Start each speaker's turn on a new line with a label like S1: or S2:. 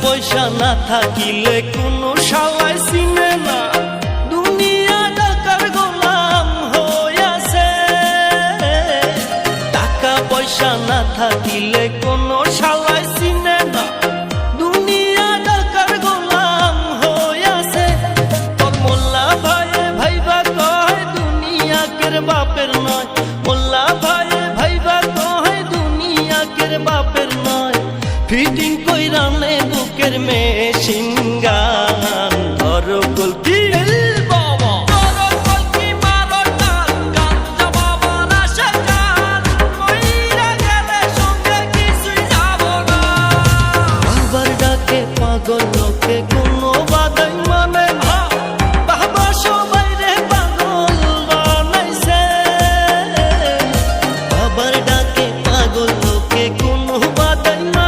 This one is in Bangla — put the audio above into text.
S1: পয়সা না থাকিলে কোনো শালায় চিনে না, দুনিয়া টাকার গোলাম হইয়াছে। টাকা পয়সা না থাকিলে কোনো শালায় চিনে না, দুনিয়া টাকার গোলাম হইয়াছে। তোর মোল্লা ভাইয়ে ভাইবা কয় দুনিয়া কের বাপের নয়, মোল্লা ভাইয়ে ভাইবা কয় দুনিয়া কের বাপের নয়। ফিটিং কইরা নে বুকের মেশিন গান, ধরো কলকি বাবা, ধরো কলকি মারো টান, গাঞ্জা বাবা নাশা গান, কইরা গেলে সঙ্গে কিছুই যাব না। বাবার ডাকে পাগল লোকে